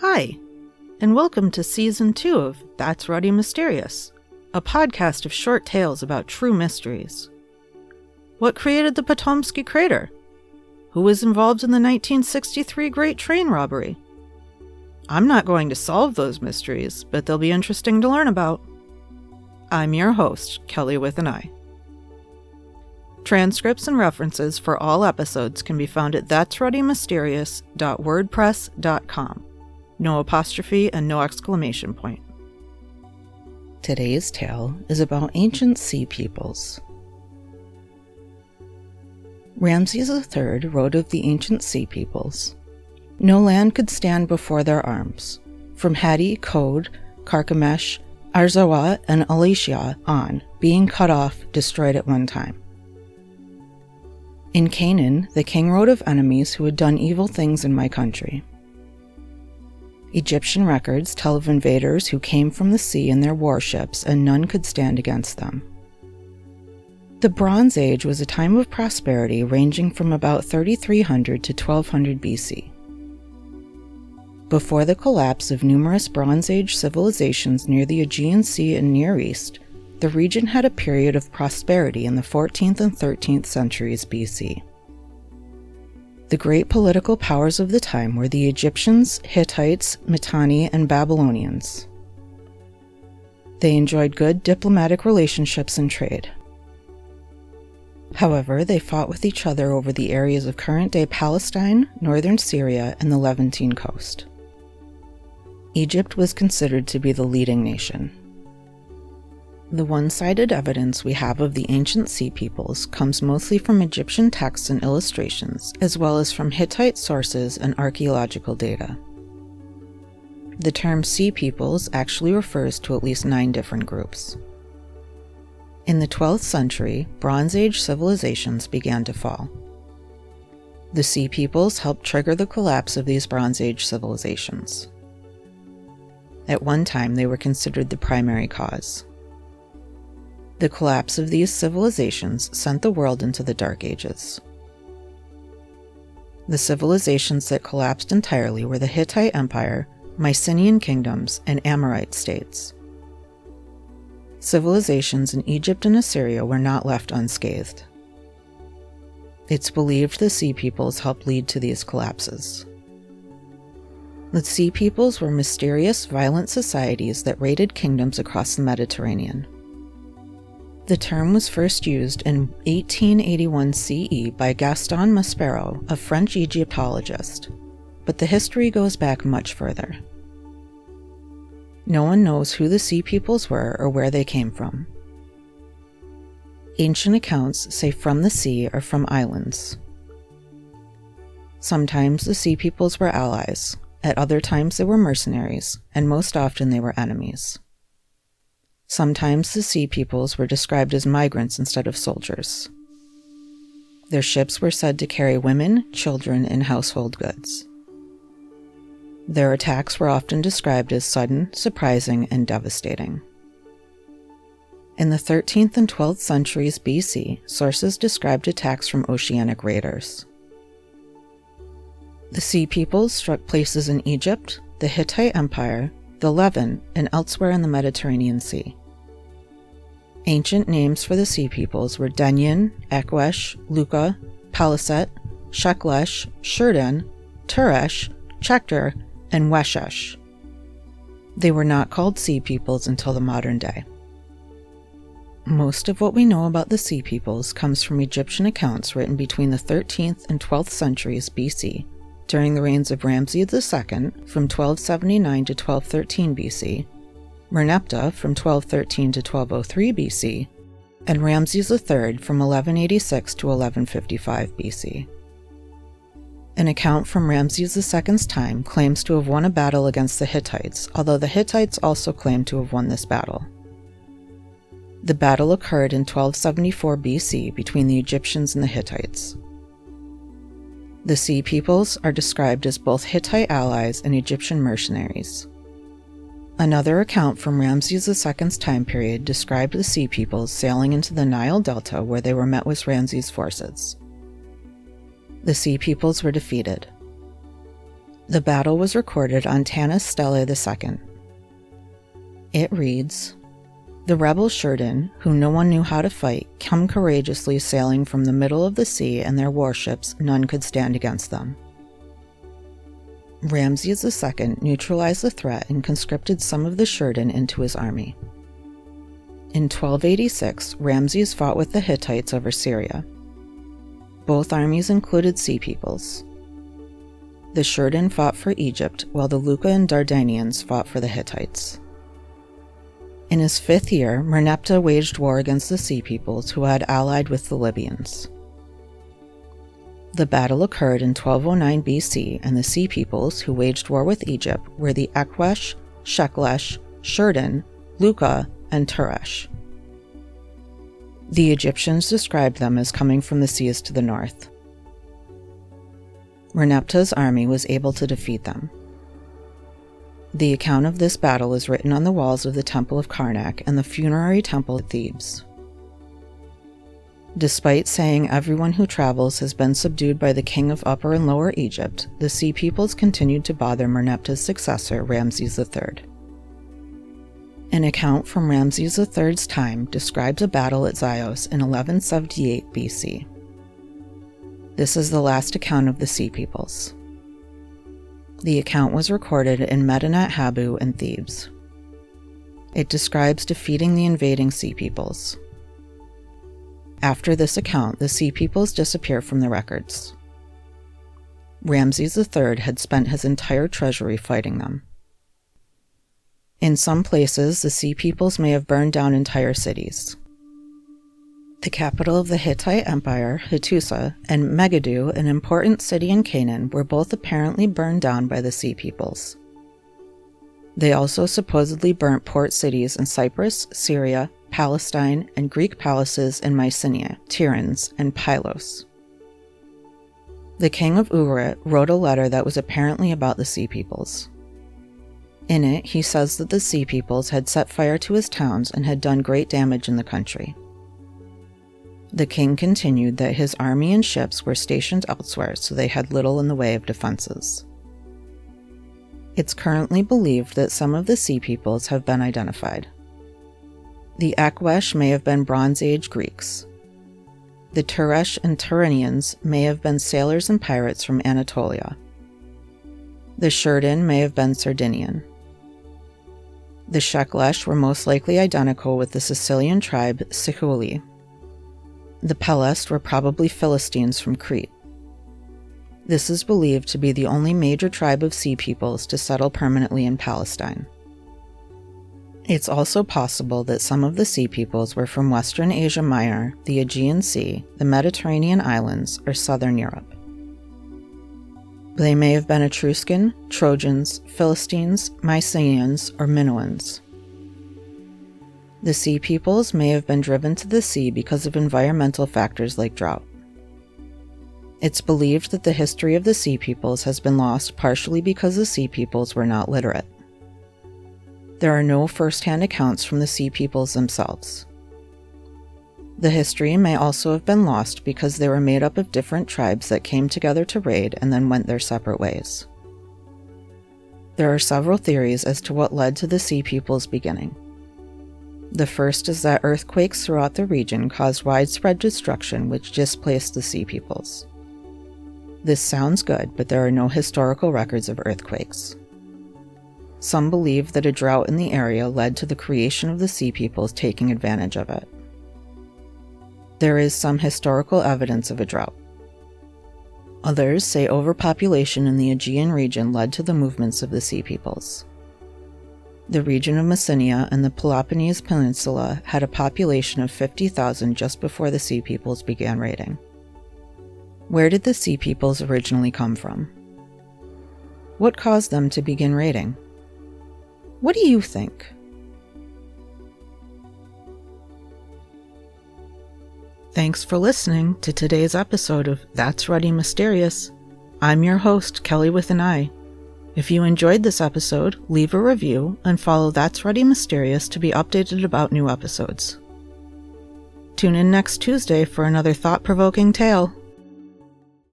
Hi, and welcome to Season 2 of That's Ruddy Mysterious, a podcast of short tales about true mysteries. What created the Potomsky Crater? Who was involved in the 1963 Great Train Robbery? I'm not going to solve those mysteries, but they'll be interesting to learn about. I'm your host, Kelly with an I. Transcripts and references for all episodes can be found at that'sruddymysterious.wordpress.com. No apostrophe and no exclamation point. Today's tale is about ancient sea peoples. Ramses III wrote of the ancient sea peoples. No land could stand before their arms. From Hatti, Kode, Carchemish, Arzawa, and Alatia on, being cut off, destroyed at one time. In Canaan, the king wrote of enemies who had done evil things in my country. Egyptian records tell of invaders who came from the sea in their warships, and none could stand against them. The Bronze Age was a time of prosperity ranging from about 3300 to 1200 BC. Before the collapse of numerous Bronze Age civilizations near the Aegean Sea and Near East, the region had a period of prosperity in the 14th and 13th centuries BC. The great political powers of the time were the Egyptians, Hittites, Mitanni, and Babylonians. They enjoyed good diplomatic relationships and trade. However, they fought with each other over the areas of current-day Palestine, northern Syria, and the Levantine coast. Egypt was considered to be the leading nation. The one-sided evidence we have of the ancient sea peoples comes mostly from Egyptian texts and illustrations, as well as from Hittite sources and archaeological data. The term sea peoples actually refers to at least 9 different groups. In the 12th century, Bronze Age civilizations began to fall. The sea peoples helped trigger the collapse of these Bronze Age civilizations. At one time, they were considered the primary cause. The collapse of these civilizations sent the world into the Dark Ages. The civilizations that collapsed entirely were the Hittite Empire, Mycenaean kingdoms, and Amorite states. Civilizations in Egypt and Assyria were not left unscathed. It's believed the Sea Peoples helped lead to these collapses. The Sea Peoples were mysterious, violent societies that raided kingdoms across the Mediterranean. The term was first used in 1881 CE by Gaston Maspero, a French Egyptologist, but the history goes back much further. No one knows who the Sea Peoples were or where they came from. Ancient accounts say from the sea or from islands. Sometimes the Sea Peoples were allies, at other times they were mercenaries, and most often they were enemies. Sometimes the Sea Peoples were described as migrants instead of soldiers. Their ships were said to carry women, children, and household goods. Their attacks were often described as sudden, surprising, and devastating. In the 13th and 12th centuries BC, sources described attacks from oceanic raiders. The Sea Peoples struck places in Egypt, the Hittite Empire, the Levant, and elsewhere in the Mediterranean Sea. Ancient names for the Sea Peoples were Denyen, Ekwesh, Luka, Paliset, Sheklesh, Shurden, Turesh, Chekter, and Weshesh. They were not called Sea Peoples until the modern day. Most of what we know about the Sea Peoples comes from Egyptian accounts written between the 13th and 12th centuries BC, during the reigns of Ramses II from 1279 to 1213 BC, Merneptah from 1213 to 1203 BC, and Ramses III from 1186 to 1155 BC. An account from Ramses II's time claims to have won a battle against the Hittites, although the Hittites also claim to have won this battle. The battle occurred in 1274 BC between the Egyptians and the Hittites. The Sea Peoples are described as both Hittite allies and Egyptian mercenaries. Another account from Ramses II's time period described the Sea Peoples sailing into the Nile Delta where they were met with Ramses' forces. The Sea Peoples were defeated. The battle was recorded on Tanis Stelae II. It reads, "The rebel Sheridan, whom no one knew how to fight, come courageously sailing from the middle of the sea, and their warships none could stand against them. Ramses II neutralized the threat and conscripted some of the Sheridan into his army. In 1286, Ramses fought with the Hittites over Syria. Both armies included sea peoples. The Sheridan fought for Egypt, while the Luca and Dardanians fought for the Hittites. In his 5th year, Merneptah waged war against the sea peoples who had allied with the Libyans. The battle occurred in 1209 BC, and the sea peoples who waged war with Egypt were the Ekwesh, Sheklesh, Sheridan, Luca, and Turesh. The Egyptians described them as coming from the seas to the north. Merneptah's army was able to defeat them. The account of this battle is written on the walls of the Temple of Karnak and the funerary temple at Thebes. Despite saying everyone who travels has been subdued by the king of Upper and Lower Egypt, the sea peoples continued to bother Merneptah's successor, Ramses III. An account from Ramses III's time describes a battle at Zios in 1178 BC. This is the last account of the sea peoples. The account was recorded in Medinet Habu in Thebes. It describes defeating the invading sea peoples. After this account, the sea peoples disappear from the records. Ramses III had spent his entire treasury fighting them. In some places, the sea peoples may have burned down entire cities. The capital of the Hittite Empire, Hattusa, and Megiddo, an important city in Canaan, were both apparently burned down by the sea peoples. They also supposedly burnt port cities in Cyprus, Syria, Palestine, and Greek palaces in Mycenae, Tiryns, and Pylos. The king of Ugarit wrote a letter that was apparently about the sea peoples. In it, he says that the sea peoples had set fire to his towns and had done great damage in the country. The king continued that his army and ships were stationed elsewhere, so they had little in the way of defenses. It's currently believed that some of the sea peoples have been identified. The Ekwesh may have been Bronze Age Greeks. The Turesh and Tyrrhenians may have been sailors and pirates from Anatolia. The Sheridan may have been Sardinian. The Sheklesh were most likely identical with the Sicilian tribe Sihouli. The Pelest were probably Philistines from Crete. This is believed to be the only major tribe of sea peoples to settle permanently in Palestine. It's also possible that some of the sea peoples were from Western Asia Minor, the Aegean Sea, the Mediterranean islands, or southern Europe. They may have been Etruscan, Trojans, Philistines, Mycenaeans, or Minoans. The sea peoples may have been driven to the sea because of environmental factors like drought. It's believed that the history of the sea peoples has been lost partially because the sea peoples were not literate. There are no first-hand accounts from the sea peoples themselves. The history may also have been lost because they were made up of different tribes that came together to raid and then went their separate ways. There are several theories as to what led to the sea peoples beginning. The first is that earthquakes throughout the region caused widespread destruction which displaced the sea peoples. This sounds good, but there are no historical records of earthquakes. Some believe that a drought in the area led to the creation of the sea peoples taking advantage of it. There is some historical evidence of a drought. Others say overpopulation in the Aegean region led to the movements of the sea peoples. The region of Messenia and the Peloponnese Peninsula had a population of 50,000 just before the sea peoples began raiding. Where did the sea peoples originally come from? What caused them to begin raiding? What do you think? Thanks for listening to today's episode of That's Ruddy Mysterious. I'm your host, Kelly with an I. If you enjoyed this episode, leave a review and follow That's Ruddy Mysterious to be updated about new episodes. Tune in next Tuesday for another thought-provoking tale.